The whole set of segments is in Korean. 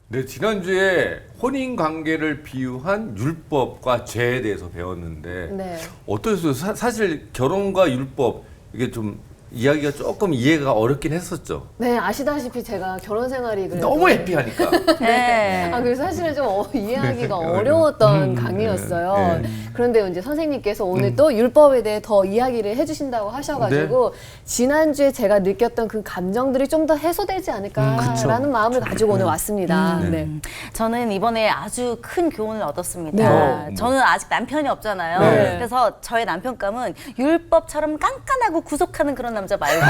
네, 지난주에 혼인 관계를 비유한 율법과 죄에 대해서 배웠는데 네. 어떠셨어요? 사실 결혼과 율법 이게 좀 이야기가 조금 이해가 어렵긴 했었죠. 네, 아시다시피 제가 결혼 생활이 그래도 너무 해피하니까. 네. 그래서 사실은 좀 이해하기가 어려웠던 강의였어요. 네. 그런데 이제 선생님께서 오늘 또 율법에 대해 더 이야기를 해주신다고 하셔가지고 지난주에 제가 느꼈던 그 감정들이 좀 더 해소되지 않을까라는 마음을 가지고 오늘 왔습니다. 네. 저는 이번에 아주 큰 교훈을 얻었습니다. 네. 저는 아직 남편이 없잖아요. 네. 그래서 저의 남편감은 율법처럼 깐깐하고 구속하는 그런 남자 말고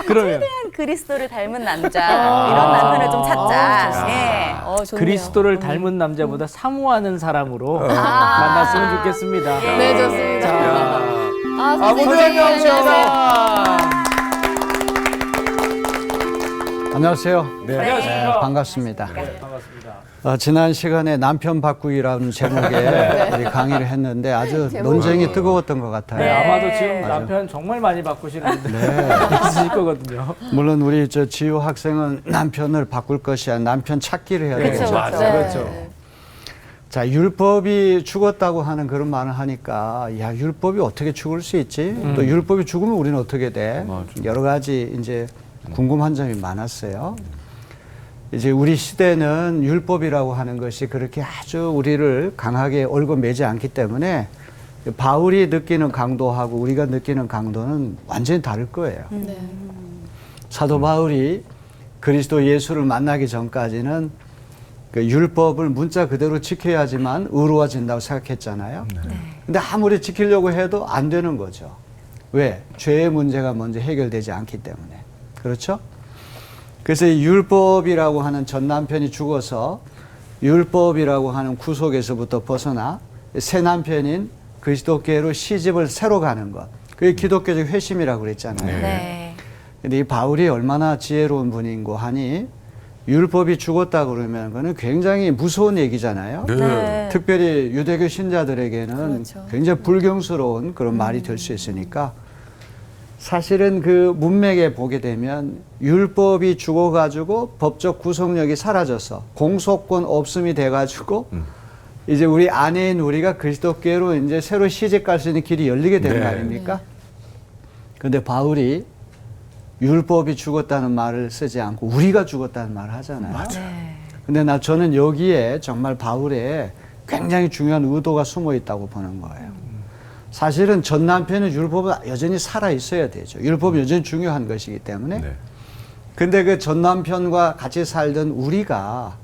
그러면 최대한 그리스도를 닮은 남자 이런 남편을 좀 찾자. 예. 좋네요. 그리스도를 닮은 남자보다 사모하는 사람으로 만났으면 좋겠습니다. 네, 좋습니다. 야. 선생님, 안녕하세요. 안녕하세요. 네. 안녕하십니까. 반갑습니다. 반갑습니다. 지난 시간에 남편 바꾸기라는 제목의 우리 강의를 했는데 아주 논쟁이 뜨거웠던 것 같아요. 네, 아마도 지금 남편 정말 많이 바꾸시는데 있으실 거거든요. 물론 우리 지우 학생은 남편을 바꿀 것이 아니라 남편 찾기를 해야 되죠. 그렇죠. 맞아, 네. 그렇죠. 자, 율법이 죽었다고 하는 그런 말을 하니까 야, 율법이 어떻게 죽을 수 있지? 또 율법이 죽으면 우리는 어떻게 돼? 여러 가지 이제 궁금한 점이 많았어요. 이제 우리 시대는 율법이라고 하는 것이 그렇게 아주 우리를 강하게 얽어매지 않기 때문에 바울이 느끼는 강도하고 우리가 느끼는 강도는 완전히 다를 거예요. 네. 사도 바울이 그리스도 예수를 만나기 전까지는 그 율법을 문자 그대로 지켜야지만 의로워진다고 생각했잖아요. 근데 아무리 지키려고 해도 안 되는 거죠. 왜? 죄의 문제가 먼저 해결되지 않기 때문에. 그렇죠? 그래서 이 율법이라고 하는 전 남편이 죽어서 율법이라고 하는 구속에서부터 벗어나 새 남편인 그리스도께로 시집을 새로 가는 것. 그게 기독교적 회심이라고 그랬잖아요. 네. 근데 이 바울이 얼마나 지혜로운 분인고 하니 율법이 죽었다 그러면 그는 굉장히 무서운 얘기잖아요. 네. 특별히 유대교 신자들에게는 그렇죠. 굉장히 불경스러운 그런 말이 될 수 있으니까 사실은 그 문맥에 보게 되면 율법이 죽어가지고 법적 구속력이 사라져서 공소권 없음이 돼가지고 이제 우리 아내인 우리가 그리스도께로 이제 새로 시집 갈 수 있는 길이 열리게 되는 네. 거 아닙니까? 근데 바울이 율법이 죽었다는 말을 쓰지 않고 우리가 죽었다는 말을 하잖아요. 근데 저는 여기에 정말 바울의 굉장히 중요한 의도가 숨어 있다고 보는 거예요. 사실은 전 남편은 율법은 여전히 살아 있어야 되죠. 율법은 여전히 중요한 것이기 때문에. 네. 근데 그 전 남편과 같이 살던 우리가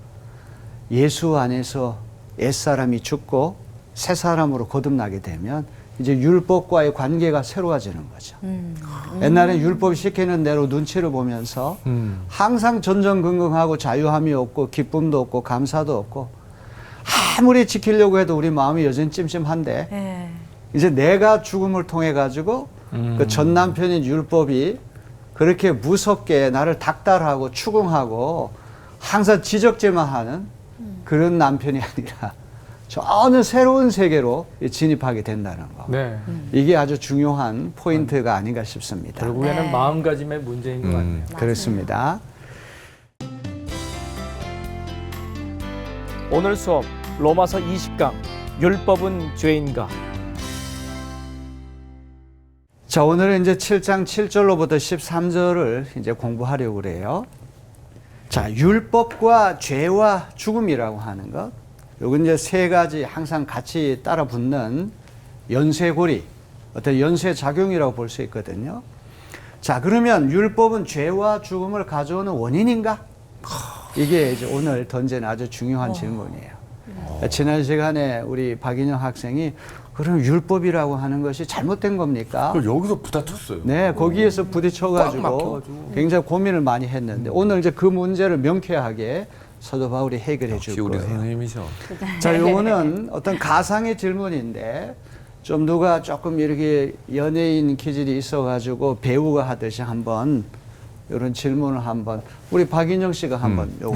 예수 안에서 옛사람이 죽고 새 사람으로 거듭나게 되면 이제 율법과의 관계가 새로워지는 거죠. 옛날에 율법 시키는 대로 눈치를 보면서 항상 전전긍긍하고 자유함이 없고 기쁨도 없고 감사도 없고 아무리 지키려고 해도 우리 마음이 여전히 찜찜한데 네. 이제 내가 죽음을 통해 가지고 그 전 남편인 율법이 그렇게 무섭게 나를 닥달하고 추궁하고 항상 지적질만 하는 그런 남편이 아니라 전혀 새로운 세계로 진입하게 된다는 거. 네. 이게 아주 중요한 포인트가 아닌가 싶습니다. 결국에는 네. 마음가짐의 문제인 것 같네요. 그렇습니다. 오늘 수업 로마서 20강 율법은 죄인가? 자, 오늘은 이제 7장 7절로부터 13절을 이제 공부하려고 그래요. 자, 율법과 죄와 죽음이라고 하는 것. 요건 이제 세 가지 항상 같이 따라 붙는 연쇄고리, 어떤 연쇄작용이라고 볼 수 있거든요. 자, 그러면 율법은 죄와 죽음을 가져오는 원인인가? 이게 이제 오늘 던진 아주 중요한 질문이에요. 지난 시간에 우리 박인영 학생이 그럼 율법이라고 하는 것이 잘못된 겁니까? 여기서 부딪혔어요. 네, 거기에서 꽉 부딪혀가지고 막혀가지고. 굉장히 고민을 많이 했는데 오늘 이제 그 문제를 명쾌하게 사도 바울이 해결해 역시 줄 우리 거예요. 선생님이셔. 자, 요거는 어떤 가상의 질문인데 좀 누가 조금 이렇게 연예인 기질이 있어가지고 배우가 하듯이 한번 이런 질문을 한번 우리 박인영 씨가 한번 요거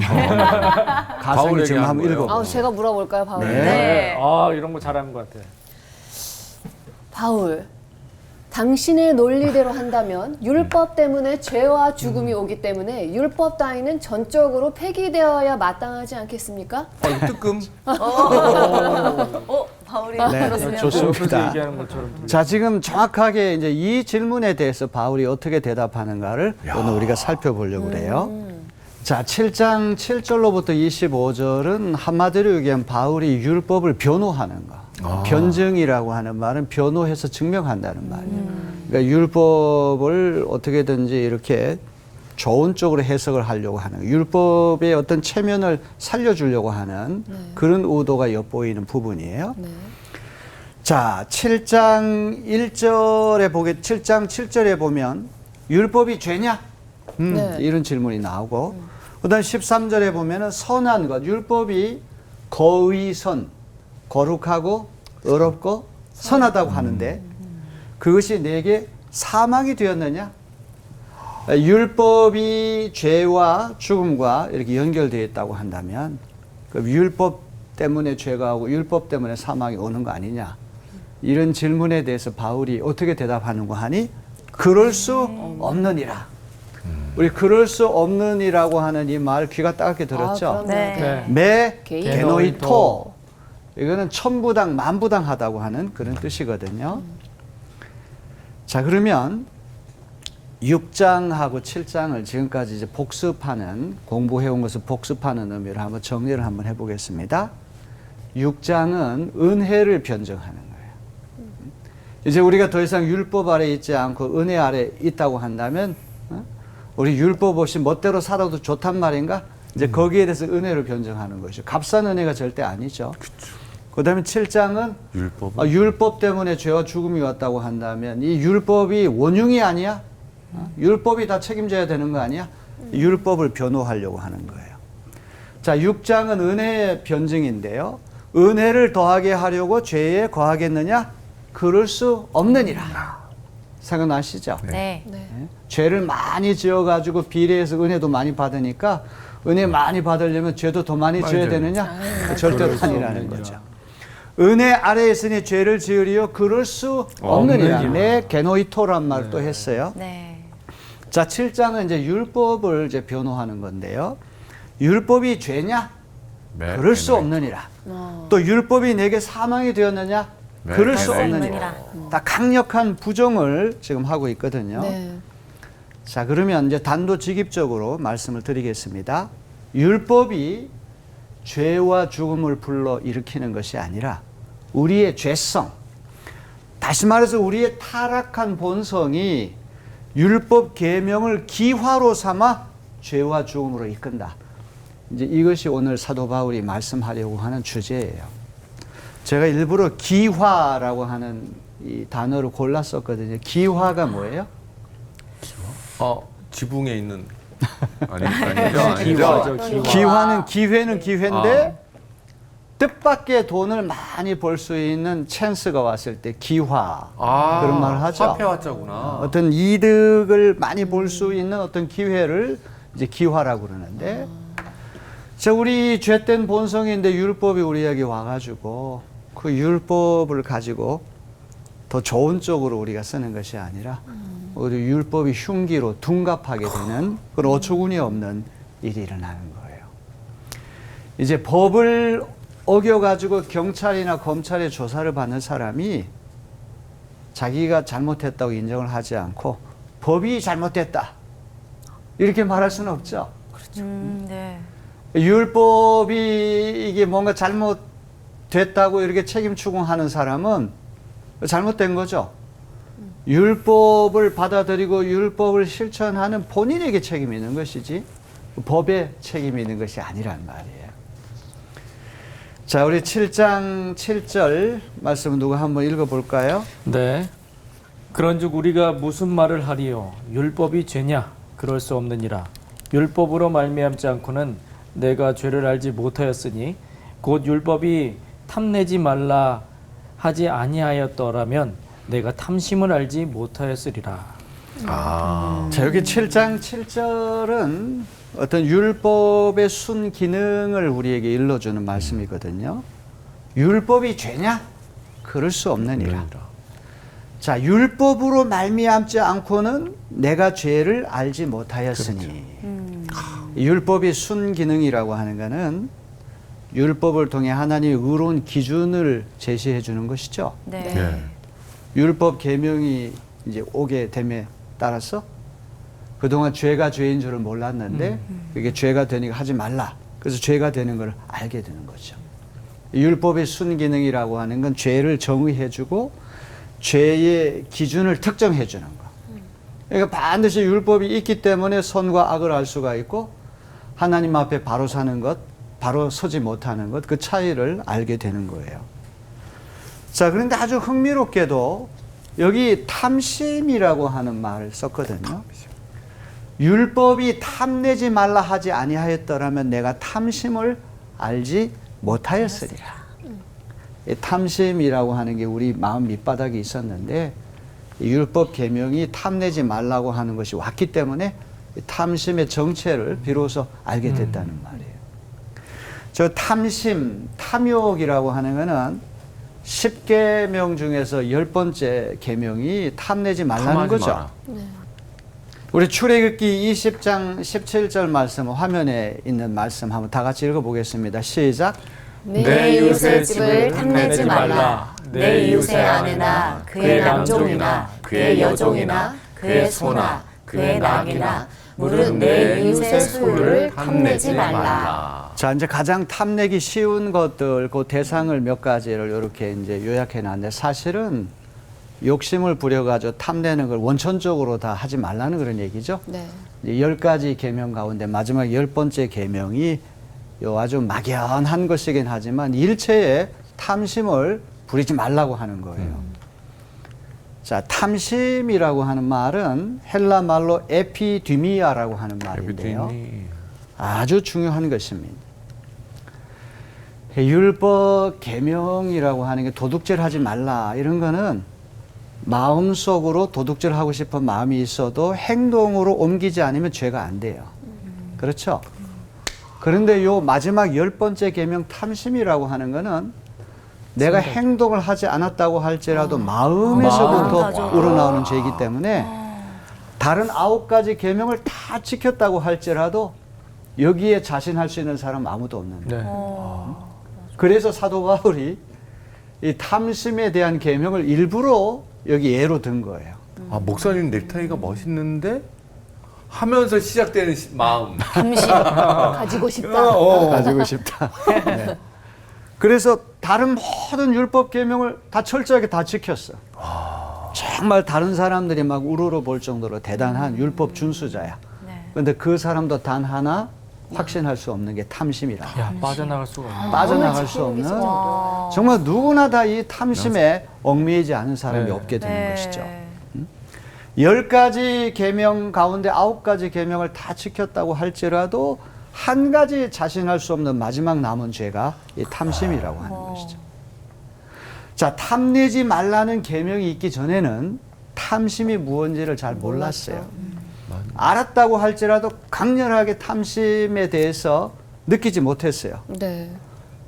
가상의 질문 한번 읽어보세요. 제가 물어볼까요, 바울? 네. 네. 아, 이런 거 잘하는 것 같아요. 바울, 당신의 논리대로 한다면 율법 때문에 죄와 죽음이 오기 때문에 율법 따위는 전적으로 폐기되어야 마땅하지 않겠습니까? 이거 뜨끔. 바울이 네, 그렇습니다. 좋습니다. 얘기하는 것처럼 들려요. 자, 지금 정확하게 이제 이 질문에 대해서 바울이 어떻게 대답하는가를 오늘 우리가 살펴보려고 그래요. 자, 7장 7절로부터 25절은 한마디로 얘기하면 바울이 율법을 변호하는 거. 변증이라고 하는 말은 변호해서 증명한다는 말이에요. 그러니까 율법을 어떻게든지 이렇게 좋은 쪽으로 해석을 하려고 하는, 율법의 어떤 체면을 살려주려고 하는 그런 의도가 엿보이는 부분이에요. 네. 자, 7장 7장 7절에 보면 율법이 죄냐? 네. 이런 질문이 나오고, 그다음 13절에 보면은 선한 것, 율법이 거의선, 거룩하고 의롭고 선하다고 하는데 그것이 내게 사망이 되었느냐? 율법이 죄와 죽음과 이렇게 연결되어 있다고 한다면 그 율법 때문에 죄가 오고 율법 때문에 사망이 오는 거 아니냐? 이런 질문에 대해서 바울이 어떻게 대답하는가 하니 그럴 수 없느니라. 우리 그럴 수 없느니라고 하는 이 말 귀가 따갑게 들었죠? 그럼요. 네. 매 게이. 게노이토. 이거는 천부당 만부당하다고 하는 그런 뜻이거든요. 자, 그러면 6장하고 7장을 지금까지 이제 복습하는, 공부해온 것을 복습하는 의미로 한번 정리를 한번 해보겠습니다. 6장은 은혜를 변증하는 거예요. 이제 우리가 더 이상 율법 아래 있지 않고 은혜 아래 있다고 한다면 우리 율법 없이 멋대로 살아도 좋단 말인가? 이제 거기에 대해서 은혜를 변증하는 것이죠. 값싼 은혜가 절대 아니죠. 그 다음에 7장은 율법 때문에 죄와 죽음이 왔다고 한다면 이 율법이 원흉이 아니야? 율법이 다 책임져야 되는 거 아니야? 율법을 변호하려고 하는 거예요. 자, 6장은 은혜의 변증인데요. 은혜를 더하게 하려고 죄에 거하겠느냐? 그럴 수 없느니라. 생각나시죠? 네. 네. 죄를 많이 지어가지고 비례해서 은혜도 많이 받으니까 은혜 많이 받으려면 죄도 더 많이 지어야 되느냐? 절대로 아니라는 거죠. 은혜 아래에 있으니 죄를 지으리요 그럴 수 없느니라. 네, 게노이토란 말을 또 했어요. 네. 자, 7장은 이제 율법을 이제 변호하는 건데요. 율법이 죄냐? 그럴 수 없느니라. 또 율법이 내게 사망이 되었느냐? 그럴 수 없느니라. 다 강력한 부정을 지금 하고 있거든요. 네. 자, 그러면 이제 단도직입적으로 말씀을 드리겠습니다. 율법이 죄와 죽음을 불러 일으키는 것이 아니라 우리의 죄성, 다시 말해서 우리의 타락한 본성이 율법 계명을 기화로 삼아 죄와 죽음으로 이끈다. 이제 이것이 오늘 사도 바울이 말씀하려고 하는 주제예요. 제가 일부러 기화라고 하는 이 단어를 골랐었거든요. 기화가 뭐예요? 지붕에 있는 기화죠, 기화. 기화는 기회는 기회인데 뜻밖의 돈을 많이 벌 수 있는 찬스가 왔을 때 기화 그런 말을 하죠. 화폐 화자구나. 어떤 이득을 많이 볼 수 있는 어떤 기회를 이제 기화라고 그러는데 자, 우리 죄된 본성인데 율법이 우리에게 와가지고 그 율법을 가지고 더 좋은 쪽으로 우리가 쓰는 것이 아니라 우리 율법이 흉기로 둔갑하게 되는 그런 어처구니 없는 일이 일어나는 거예요. 이제 법을 어겨가지고 경찰이나 검찰의 조사를 받는 사람이 자기가 잘못했다고 인정을 하지 않고 법이 잘못됐다 이렇게 말할 수는 없죠. 네. 율법이 이게 뭔가 잘못됐다고 이렇게 책임 추궁하는 사람은 잘못된 거죠. 율법을 받아들이고 율법을 실천하는 본인에게 책임이 있는 것이지 법에 책임이 있는 것이 아니란 말이에요. 자, 우리 7장 7절 말씀 누가 한번 읽어볼까요? 네. 그런즉 우리가 무슨 말을 하리요? 율법이 죄냐? 그럴 수 없느니라. 율법으로 말미암지 않고는 내가 죄를 알지 못하였으니 곧 율법이 탐내지 말라 하지 아니하였더라면 내가 탐심을 알지 못하였으리라. 자, 여기 7장 7절은 어떤 율법의 순 기능을 우리에게 일러주는 말씀이거든요. 율법이 죄냐? 그럴 수 없느니라. 자, 율법으로 말미암지 않고는 내가 죄를 알지 못하였으니. 율법이 순기능이라고 하는 것은 율법을 통해 하나님의 의로운 기준을 제시해 주는 것이죠. 네. 네. 율법 계명이 이제 오게 됨에 따라서 그동안 죄가 죄인 줄을 몰랐는데 그게 죄가 되니까 하지 말라. 그래서 죄가 되는 걸 알게 되는 거죠. 율법의 순기능이라고 하는 건 죄를 정의해 주고 죄의 기준을 특정해 주는 거. 그러니까 반드시 율법이 있기 때문에 선과 악을 알 수가 있고 하나님 앞에 바로 사는 것, 바로 서지 못하는 것, 그 차이를 알게 되는 거예요. 자, 그런데 아주 흥미롭게도 여기 탐심이라고 하는 말을 썼거든요. 율법이 탐내지 말라 하지 아니하였더라면 내가 탐심을 알지 못하였으리라. 이 탐심이라고 하는 게 우리 마음 밑바닥에 있었는데 이 율법 계명이 탐내지 말라고 하는 것이 왔기 때문에 이 탐심의 정체를 비로소 알게 됐다는 말이에요. 저 탐심, 탐욕이라고 하는 거는 10계명 중에서 10번째 계명이 탐내지 말라는 탐하지 거죠. 마라. 우리 출애굽기 20장 17절 말씀, 화면에 있는 말씀 한번 다 같이 읽어보겠습니다. 시작. 내 이웃의 집을 탐내지 말라. 내 이웃의 아내나 그의 남종이나 그의 여종이나 그의 소나 그의 낙이나 무릇 내 이웃의 소유를 탐내지 말라. 자, 이제 가장 탐내기 쉬운 것들, 그 대상을 몇 가지를 이렇게 이제 요약해 놨는데 사실은 욕심을 부려가지고 탐내는 걸 원천적으로 다 하지 말라는 그런 얘기죠. 네. 이제 10가지 계명 가운데 마지막 10번째 계명이 요 아주 막연한 것이긴 하지만 일체의 탐심을 부리지 말라고 하는 거예요. 자, 탐심이라고 하는 말은 헬라 말로 에피디미아라고 하는 말인데요. 아주 중요한 것입니다. 율법 계명이라고 하는 게 도둑질 하지 말라 이런 거는 마음속으로 도둑질 하고 싶은 마음이 있어도 행동으로 옮기지 않으면 죄가 안 돼요. 그렇죠? 그런데 요 마지막 10번째 계명 탐심이라고 하는 거는 내가 행동을 하지 않았다고 할지라도 마음에서부터 우러나오는 죄이기 때문에 다른 9가지 계명을 다 지켰다고 할지라도 여기에 자신할 수 있는 사람 아무도 없는데. 네. 그래서 사도 바울이 이 탐심에 대한 계명을 일부러 여기 예로 든 거예요. 아, 목사님 넥타이가 멋있는데 하면서 시작되는 마음. 탐심. 가지고 싶다. 가지고 싶다. 네. 그래서 다른 모든 율법 계명을 다 철저하게 다 지켰어. 정말 다른 사람들이 막 우러러 볼 정도로 대단한 율법 준수자야. 그런데 그 사람도 단 하나 확신할 수 없는 게 탐심이라. 야, 빠져나갈 수가 없네. 빠져나갈 수 없는 정말 누구나 다 이 탐심에 얽매이지 않은 사람이 네. 없게 되는 것이죠. 10가지 계명 가운데 9가지 계명을 다 지켰다고 할지라도 한 가지 자신할 수 없는 마지막 남은 죄가 이 탐심이라고 하는 것이죠. 자, 탐내지 말라는 계명이 있기 전에는 탐심이 무엇인지를 잘 몰랐어요. 알았다고 할지라도 강렬하게 탐심에 대해서 느끼지 못했어요. 네.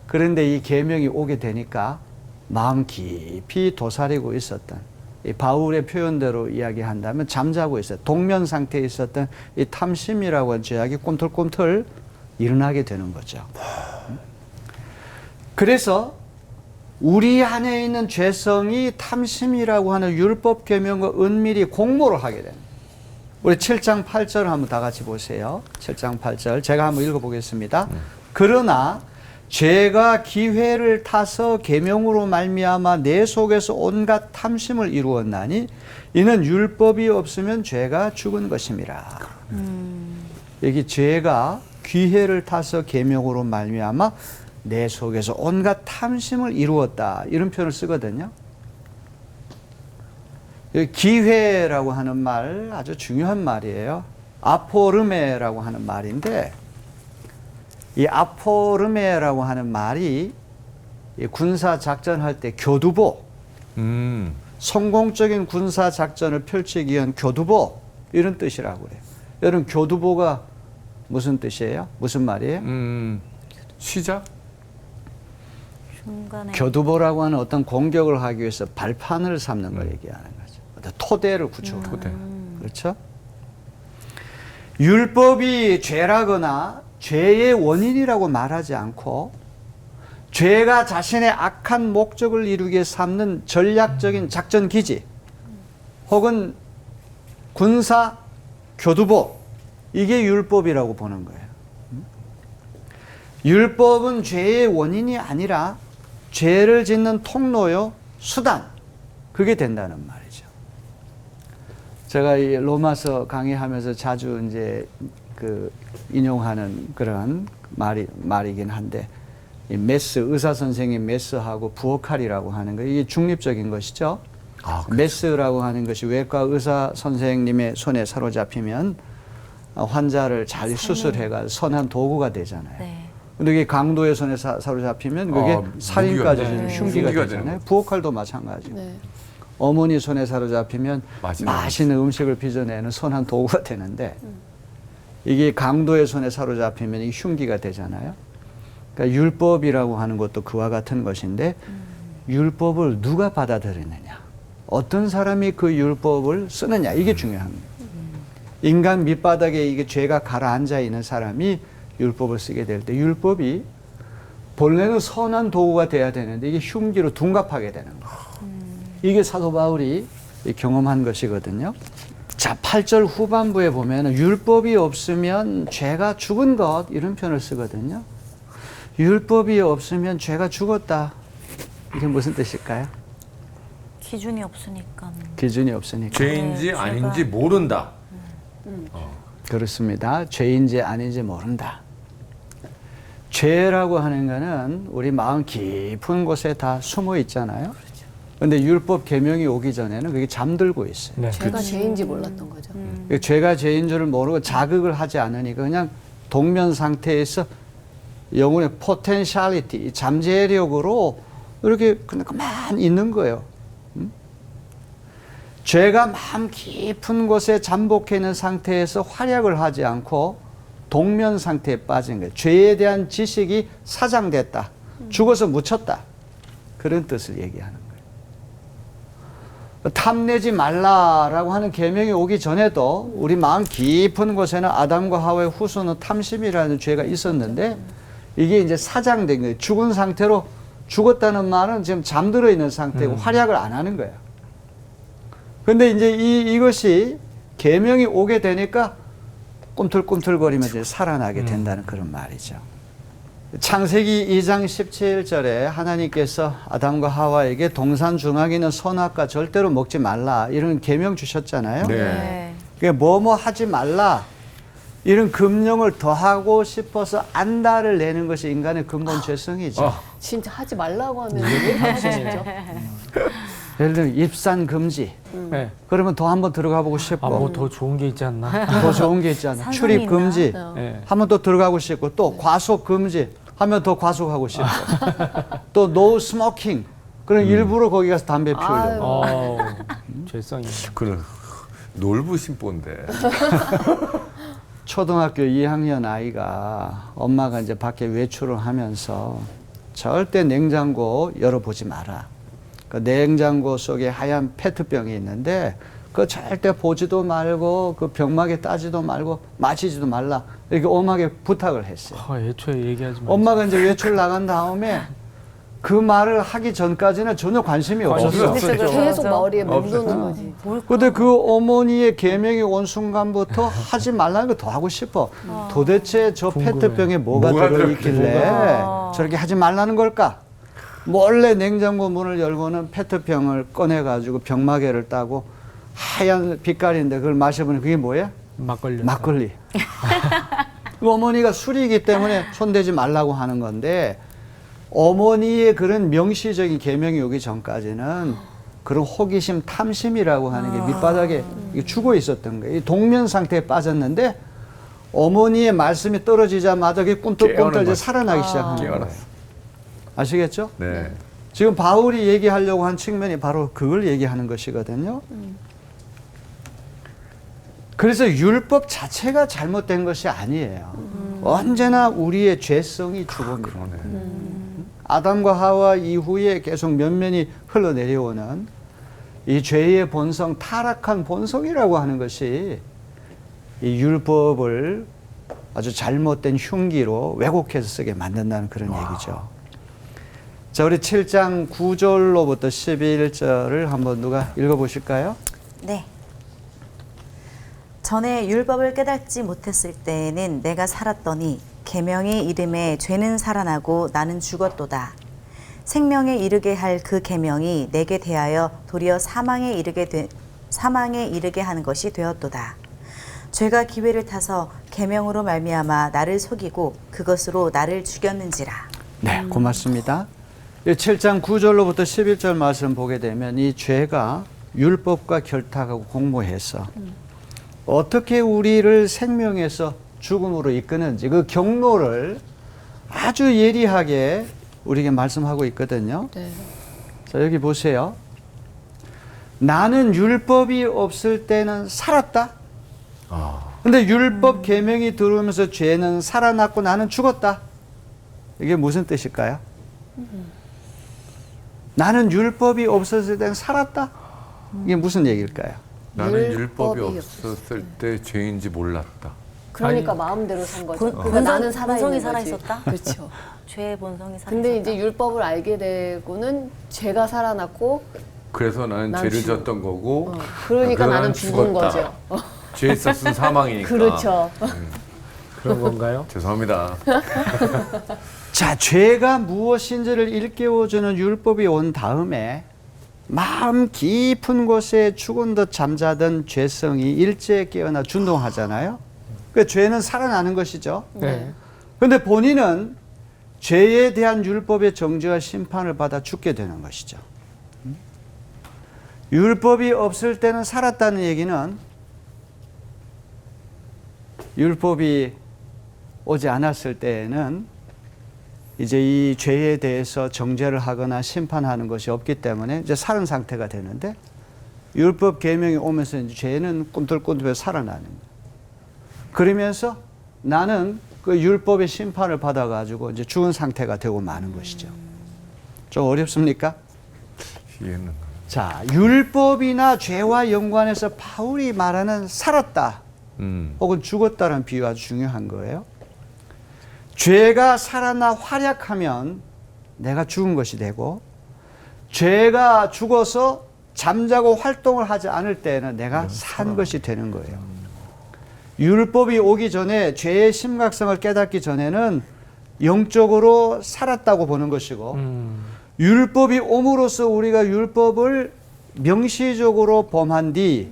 그런데 이 계명이 오게 되니까 마음 깊이 도사리고 있었던 이 바울의 표현대로 이야기한다면 잠자고 있어요. 동면 상태에 있었던 이 탐심이라고 하는 죄악이 꿈틀꿈틀 일어나게 되는 거죠. 그래서 우리 안에 있는 죄성이 탐심이라고 하는 율법 계명과 은밀히 공모를 하게 됩니다. 우리 7장 8절 한번 다 같이 보세요. 7장 8절 제가 한번 읽어보겠습니다. 그러나 죄가 기회를 타서 계명으로 말미암아 내 속에서 온갖 탐심을 이루었나니 이는 율법이 없으면 죄가 죽은 것임이라. 여기 죄가 기회를 타서 계명으로 말미암아 내 속에서 온갖 탐심을 이루었다 이런 표현을 쓰거든요. 기회라고 하는 말 아주 중요한 말이에요. 아포르메라고 하는 말인데 이 아포르메라고 하는 말이 군사 작전할 때 교두보, 성공적인 군사 작전을 펼치기 위한 교두보 이런 뜻이라고 그래요. 여러분 교두보가 무슨 뜻이에요? 무슨 말이에요? 시작? 중간에 교두보라고 하는 어떤 공격을 하기 위해서 발판을 삼는 걸 얘기하는 거죠. 토대를 구축하는 거예요. 그렇죠? 율법이 죄라거나 죄의 원인이라고 말하지 않고 죄가 자신의 악한 목적을 이루기 위해 삼는 전략적인 작전 기지 혹은 군사 교두보 이게 율법이라고 보는 거예요. 율법은 죄의 원인이 아니라 죄를 짓는 통로요, 수단 그게 된다는 말이죠. 제가 이 로마서 강의하면서 자주 이제 그 인용하는 그런 말이긴 한데 이 메스 의사 선생님 메스하고 부엌칼이라고 하는 거 이게 중립적인 것이죠. 그렇죠. 메스라고 하는 것이 외과 의사 선생님의 손에 사로잡히면 환자를 잘 수술해가 선한 도구가 되잖아요. 네. 근데 이게 강도의 손에 사로잡히면 그게 살인까지 흉기가 되잖아요. 부엌칼도 마찬가지고. 네. 어머니 손에 사로잡히면 맛있는 음식을 빚어내는 선한 도구가 되는데 이게 강도의 손에 사로잡히면 이 흉기가 되잖아요. 그러니까 율법이라고 하는 것도 그와 같은 것인데 율법을 누가 받아들이느냐, 어떤 사람이 그 율법을 쓰느냐 이게 중요한 거예요. 인간 밑바닥에 이게 죄가 가라앉아 있는 사람이 율법을 쓰게 될 때 율법이 본래는 선한 도구가 돼야 되는데 이게 흉기로 둔갑하게 되는 거예요. 이게 사도 바울이 경험한 것이거든요. 자, 8절 후반부에 보면 율법이 없으면 죄가 죽은 것 이런 표현을 쓰거든요. 율법이 없으면 죄가 죽었다. 이게 무슨 뜻일까요? 기준이 없으니까. 기준이 없으니까. 죄인지 네, 아닌지 모른다. 그렇습니다. 죄인지 아닌지 모른다. 죄라고 하는 거는 우리 마음 깊은 곳에 다 숨어 있잖아요. 그런데 율법 계명이 오기 전에는 그게 잠들고 있어요. 네. 죄가 죄인지 몰랐던 거죠. 죄가 죄인 줄을 모르고 자극을 하지 않으니까 그냥 동면 상태에서 영혼의 포텐셜리티, 잠재력으로 이렇게 그냥 가만히 있는 거예요. 죄가 마음 깊은 곳에 잠복해 있는 상태에서 활약을 하지 않고 동면 상태에 빠진 거예요. 죄에 대한 지식이 사장됐다. 죽어서 묻혔다. 그런 뜻을 얘기하는 거예요. 탐내지 말라라고 하는 계명이 오기 전에도 우리 마음 깊은 곳에는 아담과 하와의 후손은 탐심이라는 죄가 있었는데 이게 이제 사장된 거예요. 죽은 상태로 죽었다는 말은 지금 잠들어 있는 상태고 활약을 안 하는 거예요. 근데 이제 이것이 계명이 오게 되니까 꿈틀꿈틀거리면서 이제 살아나게 된다는 그런 말이죠. 창세기 2장 17절에 하나님께서 아담과 하와에게 동산 중앙에 있는 선악과 절대로 먹지 말라 이런 계명 주셨잖아요. 네. 그러니까 뭐뭐 하지 말라 이런 금령을 더하고 싶어서 안다를 내는 것이 인간의 근본 죄성이죠. 진짜 하지 말라고 하면 왜 하시죠? 예를 들면 입산 금지. 네. 그러면 더 한번 들어가 보고 싶고 뭐 더 좋은 게 있지 않나? 더 좋은 게 있잖아. 산성이 출입 있나? 금지. 네. 하면 또 들어가고 싶고 또 과속 금지 하면 더 과속하고 싶고 또 no smoking 그럼 일부러 거기 가서 담배 피우려고. 죄성이. 그는 놀부신 본데. 초등학교 2학년 아이가 엄마가 이제 밖에 외출을 하면서 절대 냉장고 열어보지 마라. 그 냉장고 속에 하얀 페트병이 있는데 그 절대 보지도 말고 그 병막에 따지도 말고 마시지도 말라 이렇게 엄하게 부탁을 했어요. 애초에 얘기하지 마. 엄마가 이제 외출 나간 다음에 그 말을 하기 전까지는 전혀 관심이 없었어. 계속 머리에 맴도는 거지. 근데 그 어머니의 계명이 온 순간부터 하지 말라는 거 더 하고 싶어. 도대체 저 페트병에 뭐가 들어있길래 저렇게 하지 말라는 걸까? 몰래 냉장고 문을 열고는 페트병을 꺼내가지고 병마개를 따고 하얀 빛깔인데 그걸 마셔보니 그게 뭐야? 막걸리. 막걸리. 어머니가 술이기 때문에 손대지 말라고 하는 건데 어머니의 그런 명시적인 계명이 오기 전까지는 그런 호기심, 탐심이라고 하는 게 밑바닥에 죽어 있었던 거예요. 동면 상태에 빠졌는데 어머니의 말씀이 떨어지자마자 그게 꿈틀꿈틀 이제 살아나기 시작하는 거예요. 아시겠죠? 네. 지금 바울이 얘기하려고 한 측면이 바로 그걸 얘기하는 것이거든요. 그래서 율법 자체가 잘못된 것이 아니에요. 언제나 우리의 죄성이 죽음이에요. 아담과 하와 이후에 계속 면면이 흘러내려오는 이 죄의 본성, 타락한 본성이라고 하는 것이 이 율법을 아주 잘못된 흉기로 왜곡해서 쓰게 만든다는 그런 얘기죠. 자, 우리 7장 9절로부터 11절을 한번 누가 읽어보실까요? 네. 전에 율법을 깨닫지 못했을 때에는 내가 살았더니 계명의 이름에 죄는 살아나고 나는 죽었도다. 생명에 이르게 할 그 계명이 내게 대하여 도리어 사망에 이르게 하는 것이 되었도다. 죄가 기회를 타서 계명으로 말미암아 나를 속이고 그것으로 나를 죽였는지라. 네, 고맙습니다. 7장 9절로부터 11절 말씀 보게 되면 이 죄가 율법과 결탁하고 공모해서 어떻게 우리를 생명에서 죽음으로 이끄는지 그 경로를 아주 예리하게 우리에게 말씀하고 있거든요. 네. 자, 여기 보세요. 나는 율법이 없을 때는 살았다. 근데 율법 계명이 들어오면서 죄는 살아났고 나는 죽었다. 이게 무슨 뜻일까요? 나는 율법이 없었을 때는 살았다. 이게 무슨 얘기일까요? 나는 율법이 율법이 없었을 때 죄인지 몰랐다. 그러니까 마음대로 산 거죠. 그러니까 본성, 나는 살아있는 본성이 거지. 살아있었다? 그렇죠. 죄의 본성이 살아있었다. 근데 이제 율법을 알게 되고는 죄가 살아났고 그래서 나는 난 죄를 죽- 졌던 거고 그러니까 그래서 나는 죽은 죽었다. 거죠. 죄 있었으면 사망이니까. 그렇죠. 그런 건가요? 죄송합니다. 자, 죄가 무엇인지를 일깨워주는 율법이 온 다음에 마음 깊은 곳에 죽은 듯 잠자던 죄성이 일제에 깨어나 준동하잖아요. 그 죄는 살아나는 것이죠. 네. 그런데 본인은 죄에 대한 율법의 정죄와 심판을 받아 죽게 되는 것이죠. 율법이 없을 때는 살았다는 얘기는 율법이 오지 않았을 때에는 이제 이 죄에 대해서 정죄를 하거나 심판하는 것이 없기 때문에 이제 살은 상태가 되는데 율법 계명이 오면서 이제 죄는 꿈틀꿈틀해서 살아나는 거예요. 그러면서 나는 그 율법의 심판을 받아가지고 이제 죽은 상태가 되고 마는 것이죠. 좀 어렵습니까? 이해는. 자, 율법이나 죄와 연관해서 바울이 말하는 살았다 혹은 죽었다는 비유가 아주 중요한 거예요. 죄가 살아나 활약하면 내가 죽은 것이 되고 죄가 죽어서 잠자고 활동을 하지 않을 때는 내가 산 것이 되는 거예요. 율법이 오기 전에 죄의 심각성을 깨닫기 전에는 영적으로 살았다고 보는 것이고 율법이 옴으로써 우리가 율법을 명시적으로 범한 뒤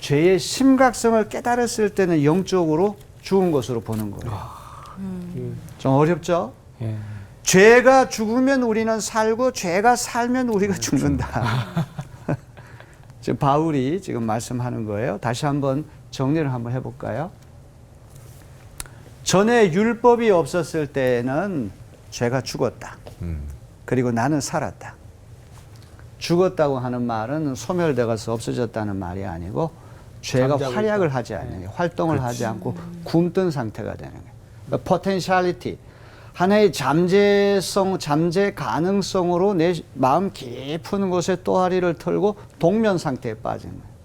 죄의 심각성을 깨달았을 때는 영적으로 죽은 것으로 보는 거예요. 좀 어렵죠? 예. 죄가 죽으면 우리는 살고 죄가 살면 우리가 죽는다. 지금 바울이 지금 말씀하는 거예요. 다시 한번 정리를 한번 해볼까요? 전에 율법이 없었을 때는 죄가 죽었다. 그리고 나는 살았다. 죽었다고 하는 말은 소멸되어서 없어졌다는 말이 아니고 죄가 잠자고 활약을 있다. 하지 않는 게 활동을 하지 않고 굼뜬 상태가 되는 거예요. 그러니까 포텐셜리티, 하나의 잠재성, 잠재 가능성으로 내 마음 깊은 곳에 또아리를 털고 동면 상태에 빠진 거예요.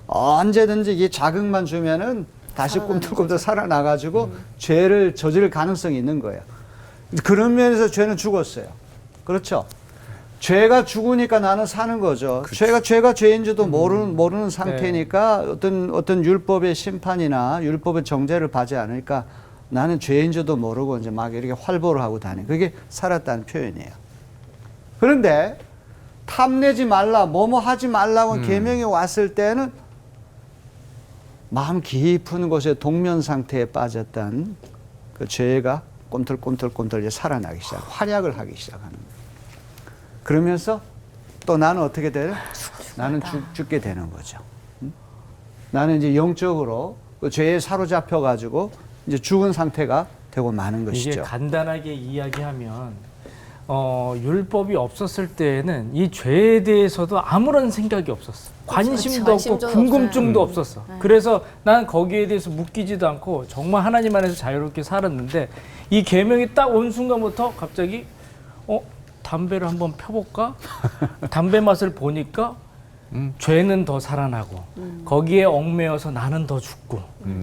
언제든지 이 자극만 주면은 다시 꿈틀꿈틀 살아나가지고 죄를 저지를 가능성이 있는 거예요. 그런 면에서 죄는 죽었어요. 그렇죠? 죄가 죽으니까 나는 사는 거죠. 죄가 죄인지도 모르는 상태니까 어떤 율법의 심판이나 율법의 정죄를 받지 않으니까 나는 죄인지도 모르고 이제 막 이렇게 활보를 하고 다니. 그게 살았다는 표현이에요. 그런데 탐내지 말라, 뭐뭐 하지 말라고 계명이 왔을 때는 마음 깊은 곳에 동면 상태에 빠졌던 그 죄가 꿈틀꿈틀 이제 살아나기 시작, 활약을 하기 시작하는 거예요. 그러면서 또 나는 어떻게 돼요? 나는 죽게 되는 거죠. 나는 이제 영적으로 그 죄에 사로잡혀 가지고 이제 죽은 상태가 되고 마는 것이죠. 이게 간단하게 이야기하면 율법이 없었을 때에는 이 죄에 대해서도 아무런 생각이 없었어. 관심도 없고 관심도 궁금증도 없었어. 그래서 난 거기에 대해서 묶이지도 않고 정말 하나님 안에서 자유롭게 살았는데 이 계명이 딱 온 순간부터 갑자기 담배를 한번 펴볼까? 담배 맛을 보니까 죄는 더 살아나고 거기에 얽매여서 나는 더 죽고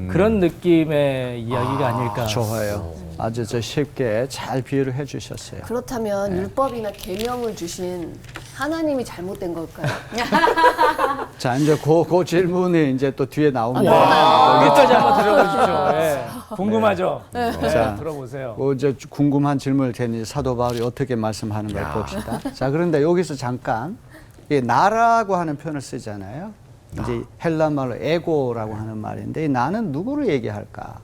그런 느낌의 이야기가 아닐까. 좋아요. 아주 쉽게 잘 비유를 해주셨어요. 그렇다면 율법이나 계명을 주신 하나님이 잘못된 걸까요? 자, 이제 그 질문이 이제 또 뒤에 나옵니다. 여기까지 한번 들어보십시오. 예. 궁금하죠? 자, 들어보세요. 이제 궁금한 질문을 드니 사도 바울이 어떻게 말씀하는 걸 봅시다. 자, 그런데 여기서 잠깐 이 나라고 하는 표현을 쓰잖아요. 이제 헬라 말로 에고라고 하는 말인데 이 나는 누구를 얘기할까?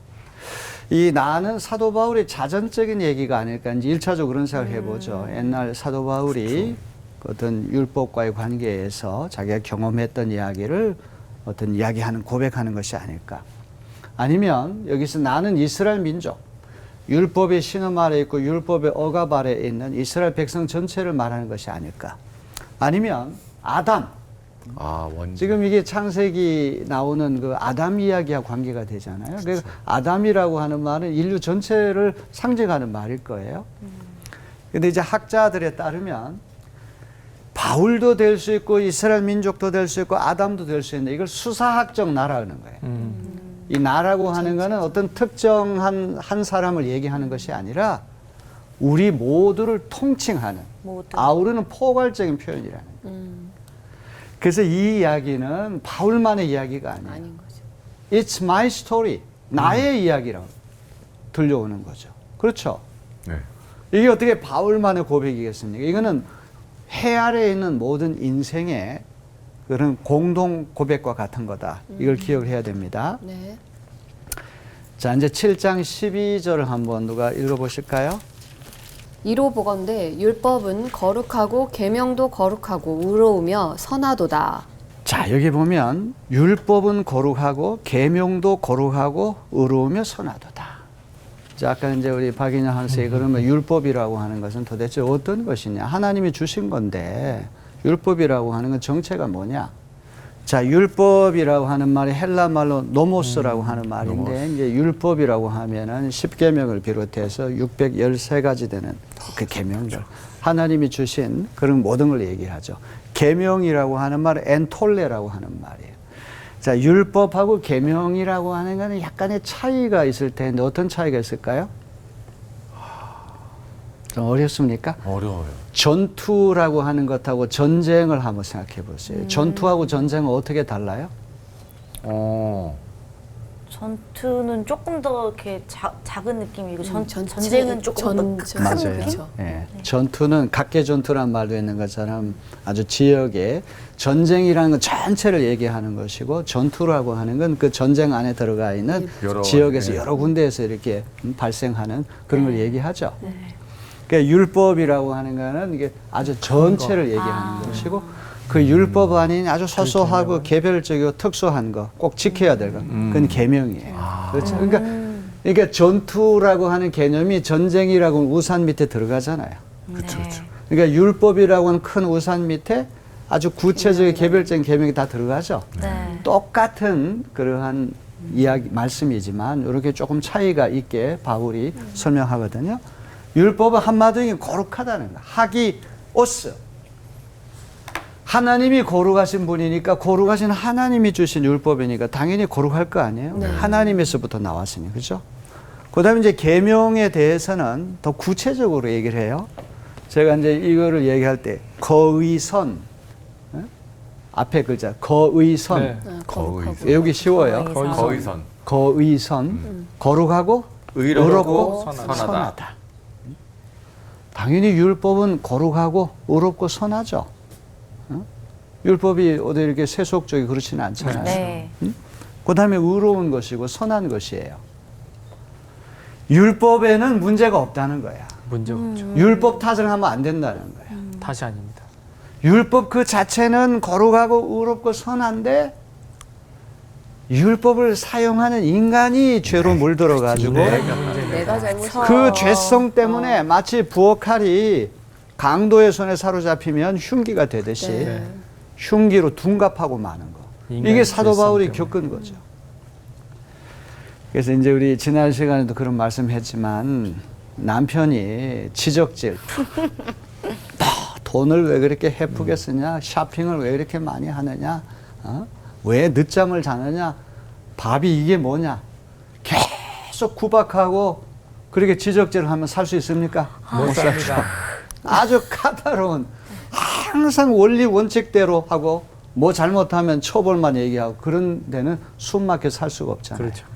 이 나는 사도 바울의 자전적인 얘기가 아닐까 이제 1차적으로 그런 생각을 해보죠. 옛날 사도 바울이 어떤 율법과의 관계에서 자기가 경험했던 이야기를 어떤 이야기하는 고백하는 것이 아닐까. 아니면 여기서 나는 이스라엘 민족, 율법의 신음 아래 있고 율법의 억압 아래 있는 이스라엘 백성 전체를 말하는 것이 아닐까. 아니면 아담. 지금 이게 창세기 나오는 그 아담 이야기와 관계가 되잖아요. 그래서 아담이라고 하는 말은 인류 전체를 상징하는 말일 거예요. 근데 이제 학자들에 따르면 바울도 될 수 있고 이스라엘 민족도 될 수 있고 아담도 될 수 있는데 이걸 수사학적 나라는 거예요. 이 나라고 하는 거는 어떤 특정한 한 사람을 얘기하는 것이 아니라 우리 모두를 통칭하는 아우르는 포괄적인 표현이라는 거예요. 그래서 이 이야기는 바울만의 이야기가 아니에요. 아닌 거죠. It's my story. 나의 이야기라고 들려오는 거죠. 그렇죠? 네. 이게 어떻게 바울만의 고백이겠습니까? 이거는 해 아래에 있는 모든 인생의 그런 공동 고백과 같은 거다. 이걸 기억을 해야 됩니다. 네. 자, 이제 7장 12절을 한번 누가 읽어보실까요? 이로 보건대 율법은 거룩하고 계명도 거룩하고 의로우며 선하도다. 자, 여기 보면 율법은 거룩하고 계명도 거룩하고 의로우며 선하도다. 자, 아까 이제 우리 박인영 한쌤이 그러면 율법이라고 하는 것은 도대체 어떤 것이냐? 하나님이 주신 건데 율법이라고 하는 건 정체가 뭐냐? 자, 율법이라고 하는 말이 헬라 말로 노모스라고 하는 말인데 이제 율법이라고 하면은 10계명을 비롯해서 613가지 되는 그 계명들. 하나님이 주신 그런 모든 걸 얘기하죠. 계명이라고 하는 말은 엔톨레라고 하는 말이에요. 자, 율법하고 계명이라고 하는 거는 약간의 차이가 있을 텐데 어떤 차이가 있을까요? 좀 어렵습니까? 어려워요. 전투라고 하는 것하고 전쟁을 한번 생각해 보세요. 전투하고 전쟁은 어떻게 달라요? 전투는 조금 더 이렇게 작은 느낌이고 전쟁은 전쟁은 조금 더 큰 맞아요. 그렇죠. 예. 전투는 각계전투란 말도 있는 것처럼 아주 지역의 전쟁이라는 건 전체를 얘기하는 것이고 전투라고 하는 건 그 전쟁 안에 들어가 있는 여러 지역에서 네. 여러 군데에서 이렇게 발생하는 그런 걸 얘기하죠. 그러니까 율법이라고 하는 거는 이게 아주 전체를 얘기하는 것이고 그 율법 아닌 아주 소소하고 개별적이고 특수한 거 꼭 지켜야 될 거. 그건 계명이에요. 그렇죠. 그러니까 전투라고 하는 개념이 전쟁이라고 하는 우산 밑에 들어가잖아요. 그렇죠. 그러니까 율법이라고 하는 큰 우산 밑에 아주 구체적인 개별적인 계명이 다 들어가죠. 네. 똑같은 그러한 이야기 말씀이지만 이렇게 조금 차이가 있게 바울이 설명하거든요. 율법은 한마디로 거룩하다는 거. 하기 오스. 하나님이 거룩하신 분이니까 거룩하신 하나님이 주신 율법이니까 당연히 거룩할 거 아니에요. 네. 하나님에서부터 나왔으니 그죠? 그다음에 이제 계명에 대해서는 더 구체적으로 얘기를 해요. 제가 이제 이거를 얘기할 때 거의선 앞에 글자 거의선 네. 거룩하고. 외우기 쉬워요. 거의선. 거의선 거룩하고 의롭고 선하다. 선하다. 당연히 율법은 거룩하고 의롭고 선하죠. 율법이 어디 이렇게 세속적이 그렇지는 않잖아요. 네. 그 다음에 의로운 것이고 선한 것이에요. 율법에는 문제가 없다는 거야. 문제가 없죠. 율법 탓을 하면 안 된다는 거야. 다시 아닙니다. 율법 그 자체는 거룩하고 의롭고 선한데 율법을 사용하는 인간이 죄로 물들어가지고 내가 잘못한 그 죄성 때문에 마치 부엌칼이 강도의 손에 사로잡히면 흉기가 되듯이 네. 흉기로 둔갑하고 마는 거. 인간의 이게 사도 죄성 바울이 때문에. 겪은 거죠. 그래서 이제 우리 지난 시간에도 그런 말씀했지만 남편이 지적질 돈을 왜 그렇게 헤프게 쓰냐? 쇼핑을 왜 이렇게 많이 하느냐? 왜 늦잠을 자느냐? 밥이 이게 뭐냐? 계속 구박하고 그렇게 지적질을 하면 살 수 있습니까? 못 삽니다. 아주 까다로운 항상 원리 원칙대로 하고 뭐 잘못하면 처벌만 얘기하고 그런 데는 숨 막혀 살 수가 없잖아요. 그렇죠.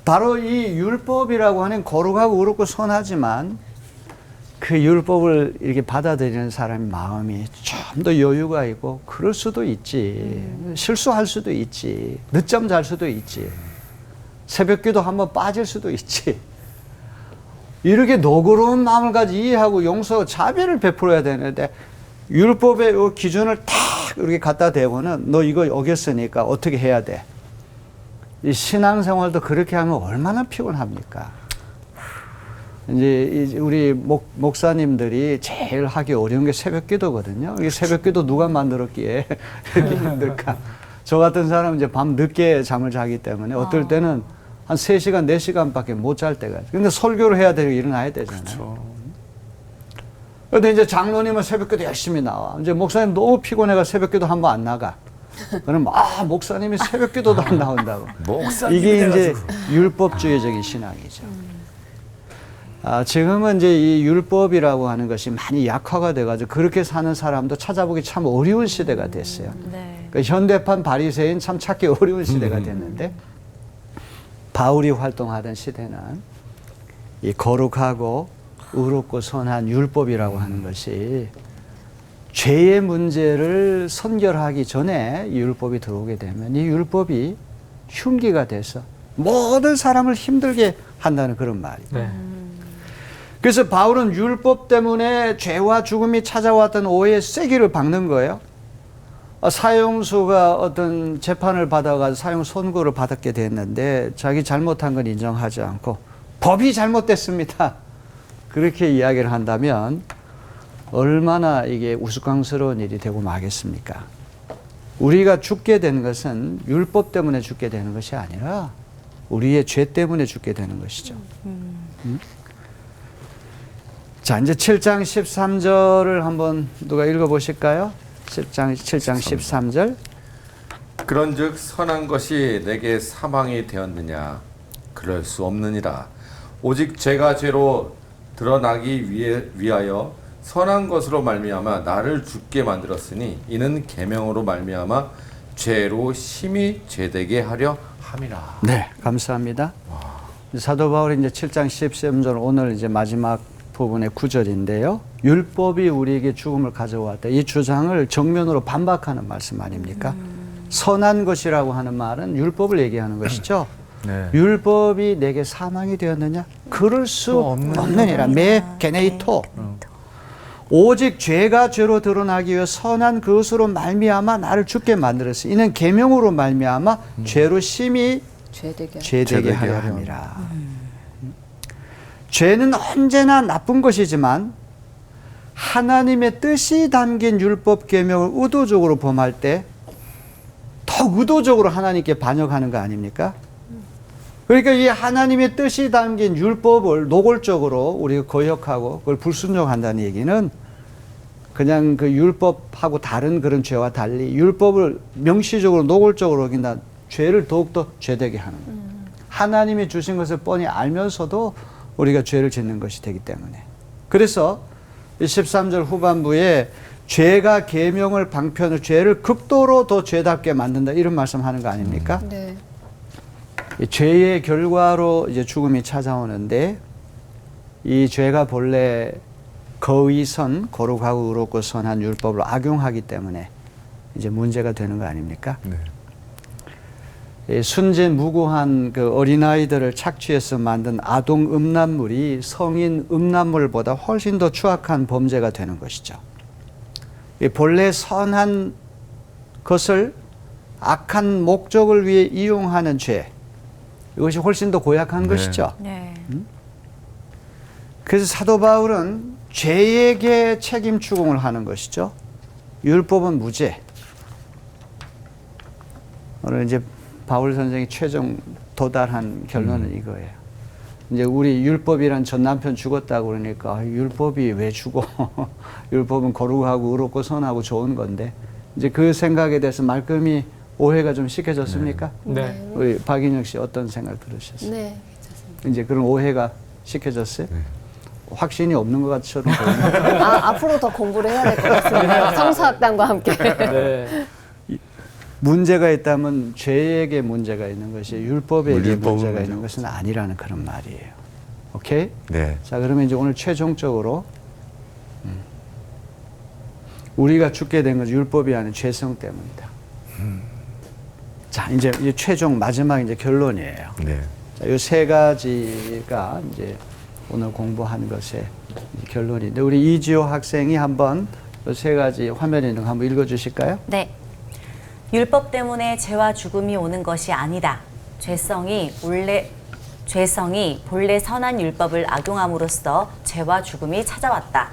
바로 이 율법이라고 하는 거룩하고 의롭고 선하지만 그 율법을 이렇게 받아들이는 사람의 마음이 좀 더 여유가 있고 그럴 수도 있지. 실수할 수도 있지. 늦잠 잘 수도 있지. 새벽기도 한번 빠질 수도 있지. 이렇게 너그러운 마음을 가지고 이해하고 용서, 자비를 베풀어야 되는데 율법의 기준을 딱 이렇게 갖다 대고는 너 이거 어겼으니까 어떻게 해야 돼. 이 신앙생활도 그렇게 하면 얼마나 피곤합니까? 이제 우리 목사님들이 제일 하기 어려운 게 새벽기도거든요. 이 새벽기도 누가 만들었기에 이렇게 힘들까? 저 같은 사람은 이제 밤 늦게 잠을 자기 때문에 어떨 때는 한 3시간, 4시간밖에 못 잘 때가 있어요. 근데 설교를 해야 되고 일어나야 되잖아요. 그렇죠. 근데 이제 장로님은 새벽기도 열심히 나와. 이제 목사님 너무 피곤해가 새벽기도 한 번 안 나가. 그럼 목사님이 새벽기도도 안 나온다고. 이게 이제 율법주의적인 신앙이죠. 지금은 이제 이 율법이라고 하는 것이 많이 약화가 돼가지고 그렇게 사는 사람도 찾아보기 참 어려운 시대가 됐어요. 네. 그러니까 현대판 바리새인 참 찾기 어려운 시대가 됐는데 바울이 활동하던 시대는 이 거룩하고 의롭고 선한 율법이라고 하는 것이 죄의 문제를 선결하기 전에 이 율법이 들어오게 되면 이 율법이 흉기가 돼서 모든 사람을 힘들게 한다는 그런 말이에요. 네. 그래서 바울은 율법 때문에 죄와 죽음이 찾아왔던 오해의 쐐기를 박는 거예요. 사형수가 어떤 재판을 받아가지고 사형 선고를 받게 됐는데 자기 잘못한 건 인정하지 않고 법이 잘못됐습니다. 그렇게 이야기를 한다면 얼마나 이게 우스꽝스러운 일이 되고 마겠습니까? 우리가 죽게 된 것은 율법 때문에 죽게 되는 것이 아니라 우리의 죄 때문에 죽게 되는 것이죠. 자, 이제 7장 13절을 한번 누가 읽어보실까요? 7장 13절. 그런즉 선한 것이 내게 사망이 되었느냐? 그럴 수 없느니라. 오직 죄가 죄로 드러나기 위하여 선한 것으로 말미암아 나를 죽게 만들었으니 이는 계명으로 말미암아 죄로 심히 죄되게 하려 함이라. 네, 감사합니다. 사도 바울이 이제 7장 13절 오늘 이제 마지막 부분의 9절인데요. 율법이 우리에게 죽음을 가져왔다. 이 주장을 정면으로 반박하는 말씀 아닙니까? 선한 것이라고 하는 말은 율법을 얘기하는 것이죠. 네. 율법이 내게 사망이 되었느냐? 그럴 수 없느니라. 매 게네이토. 오직 죄가 죄로 드러나기 위해 선한 그것으로 말미암아 나를 죽게 만들었으니 이는 계명으로 말미암아 죄로 심히 죄되게 하려 함이라. 죄는 언제나 나쁜 것이지만 하나님의 뜻이 담긴 율법 계명을 의도적으로 범할 때 더욱 의도적으로 하나님께 반역하는 거 아닙니까? 그러니까 이 하나님의 뜻이 담긴 율법을 노골적으로 우리가 거역하고 그걸 불순종한다는 얘기는 그냥 그 율법하고 다른 그런 죄와 달리 율법을 명시적으로 노골적으로 어긴다 죄를 더욱더 죄되게 하는 거예요. 하나님이 주신 것을 뻔히 알면서도 우리가 죄를 짓는 것이 되기 때문에. 그래서 13절 후반부에 죄가 계명을 방편을 죄를 극도로 더 죄답게 만든다 이런 말씀하는 거 아닙니까? 네. 죄의 결과로 이제 죽음이 찾아오는데 이 죄가 본래 거의선 거룩하고 의롭고 선한 율법을 악용하기 때문에 이제 문제가 되는 거 아닙니까? 네. 순진 무고한 그 어린아이들을 착취해서 만든 아동 음란물이 성인 음란물보다 훨씬 더 추악한 범죄가 되는 것이죠. 본래 선한 것을 악한 목적을 위해 이용하는 죄, 이것이 훨씬 더 고약한 것이죠. 네. 그래서 사도 바울은 죄에게 책임 추궁을 하는 것이죠. 율법은 무죄. 오늘 이제 바울 선생이 최종 도달한 결론은 이거예요. 이제 우리 율법이란 전 남편 죽었다고 그러니까 아, 율법이 왜 죽어? 율법은 거룩하고 의롭고 선하고 좋은 건데 이제 그 생각에 대해서 말끔히 오해가 좀 시켜졌습니까? 네. 우리 박인혁 씨 어떤 생각 들으셨어요? 네. 이제 그런 오해가 시켜졌어요? 확신이 없는 것 같처럼 보이는데 앞으로 더 공부를 해야 될 것 같습니다. 성서학당과 함께. 네. 문제가 있다면 죄에게 문제가 있는 것이 율법에게 율법은 문제가 문제가 있는 것은 아니라는 그런 말이에요. 오케이? 네. 자, 그러면 이제 오늘 최종적으로 우리가 죽게 된 것은 율법이 아닌 죄성 때문이다. 자, 이제 최종 마지막 이제 결론이에요. 네. 자, 이 세 가지가 이제 오늘 공부한 것의 결론인데 우리 이지호 학생이 한번 이 세 가지 화면에 있는 거 한번 읽어주실까요? 네. 율법 때문에 죄와 죽음이 오는 것이 아니다. 죄성이 본래 선한 율법을 악용함으로써 죄와 죽음이 찾아왔다.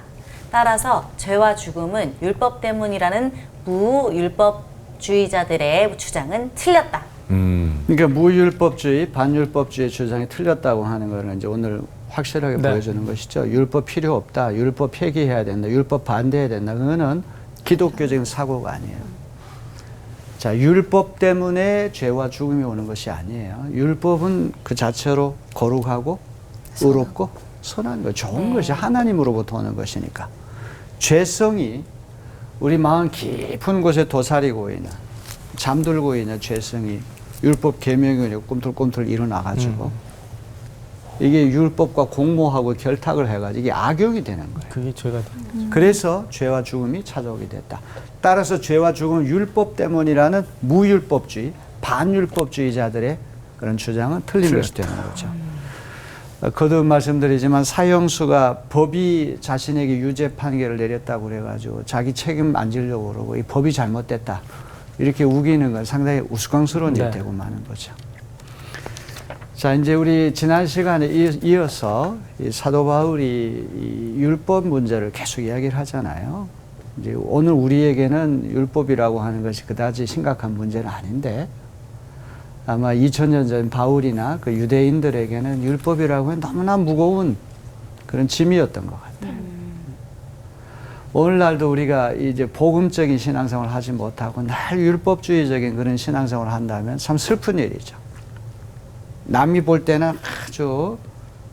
따라서 죄와 죽음은 율법 때문이라는 무율법주의자들의 주장은 틀렸다. 그러니까 무율법주의, 반율법주의 주장이 틀렸다고 하는 거는 이제 오늘 확실하게 네. 보여주는 것이죠. 율법 필요 없다. 율법 폐기해야 된다. 율법 반대해야 된다. 그거는 기독교적인 사고가 아니에요. 자, 율법 때문에 죄와 죽음이 오는 것이 아니에요. 율법은 그 자체로 거룩하고 의롭고 선한 거, 좋은 것이 하나님으로부터 오는 것이니까. 죄성이 우리 마음 깊은 곳에 도사리고 있는, 잠들고 있는 죄성이 율법 계명이 꿈틀꿈틀 일어나가지고 이게 율법과 공모하고 결탁을 해가지고 이게 악용이 되는 거예요. 그게 죄가 그래서 죄와 죽음이 찾아오게 됐다. 따라서 죄와 죽음은 율법 때문이라는 무율법주의, 반율법주의자들의 그런 주장은 틀린 것이 되는 거죠. 거듭 말씀드리지만 사형수가 법이 자신에게 유죄 판결을 내렸다고 그래가지고 자기 책임 안 지려고 그러고 이 법이 잘못됐다. 이렇게 우기는 건 상당히 우스꽝스러운 일이 되고 마는 거죠. 자, 이제 우리 지난 시간에 이어서 이 사도 바울이 이 율법 문제를 계속 이야기를 하잖아요. 이제 오늘 우리에게는 율법이라고 하는 것이 그다지 심각한 문제는 아닌데 아마 2000년 전 바울이나 그 유대인들에게는 율법이라고 하면 너무나 무거운 그런 짐이었던 것 같아요. 오늘날도 우리가 이제 복음적인 신앙생활을 하지 못하고 날 율법주의적인 그런 신앙생활을 한다면 참 슬픈 일이죠. 남이 볼 때는 아주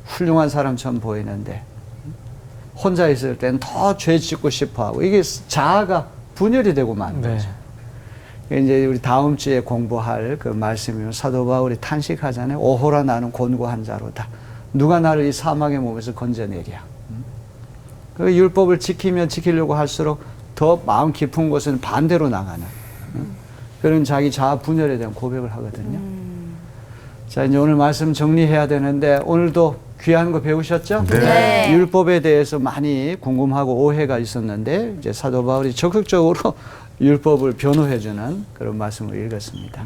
훌륭한 사람처럼 보이는데 혼자 있을 때는 더 죄 짓고 싶어하고 이게 자아가 분열이 되고 마는 거죠. 이제 우리 다음 주에 공부할 그 말씀이면 사도 바울이 탄식하잖아요. 오호라 나는 곤고한 자로다. 누가 나를 이 사망의 몸에서 건져내랴. 그 율법을 지키면 지키려고 할수록 더 마음 깊은 곳은 반대로 나가는 그런 자기 자아 분열에 대한 고백을 하거든요. 자, 이제 오늘 말씀 정리해야 되는데 오늘도 귀한 거 배우셨죠? 네. 율법에 대해서 많이 궁금하고 오해가 있었는데 이제 사도 바울이 적극적으로 율법을 변호해주는 그런 말씀을 읽었습니다.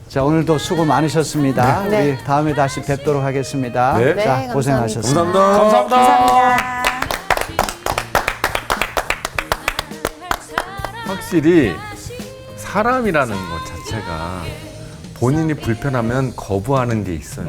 자, 오늘도 수고 많으셨습니다. 네. 우리 다음에 다시 뵙도록 하겠습니다. 네. 자, 네, 고생하셨습니다. 감사합니다. 감사합니다. 확실히 사람이라는 것 자체가 본인이 불편하면 거부하는 게 있어요.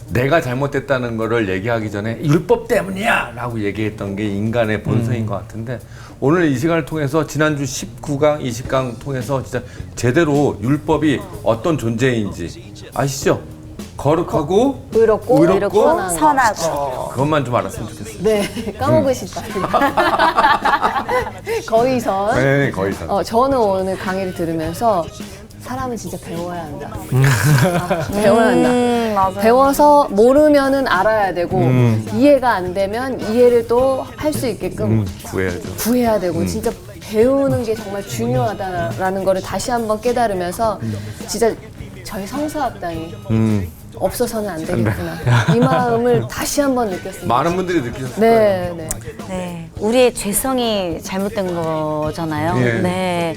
내가 잘못됐다는 거를 얘기하기 전에 율법 때문이야! 라고 얘기했던 게 인간의 본성인 것 같은데 오늘 이 시간을 통해서 지난주 19강, 20강 통해서 진짜 제대로 율법이 어떤 존재인지 아시죠? 거룩하고 의롭고 의롭고 선하고. 그것만 좀 알았으면 좋겠어요. 네, 까먹으시다. 거의선. 네, 거의 다. 저는 오늘 강의를 들으면서 사람은 진짜 배워야 한다. 배워야 한다. 맞아요. 배워서 모르면은 알아야 되고 이해가 안 되면 이해를 또 할 수 있게끔 구해야죠. 구해야 되고 진짜 배우는 게 정말 중요하다라는 거를 다시 한번 깨달으면서 진짜 저희 성서학당이 없어서는 안 되겠구나. 이 마음을 다시 한번 느꼈습니다. 많은 분들이 느끼셨을 거예요. 네, 네. 네, 우리의 죄성이 잘못된 거잖아요. 예. 네,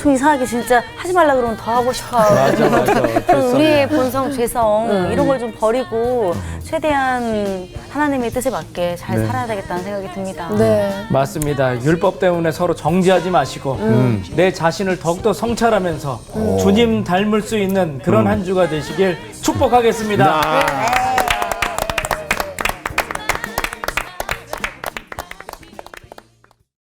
좀 이상하게 진짜 하지 말라 그러면 더 하고 싶어요. 맞아. 우리의 본성, 죄성 이런 걸 좀 버리고 최대한 하나님의 뜻에 맞게 잘 살아야 되겠다는 생각이 듭니다. 네. 맞습니다. 율법 때문에 서로 정죄하지 마시고 내 자신을 더욱더 성찰하면서 주님 닮을 수 있는 그런 한 주가 되시길 축복하겠습니다. 나.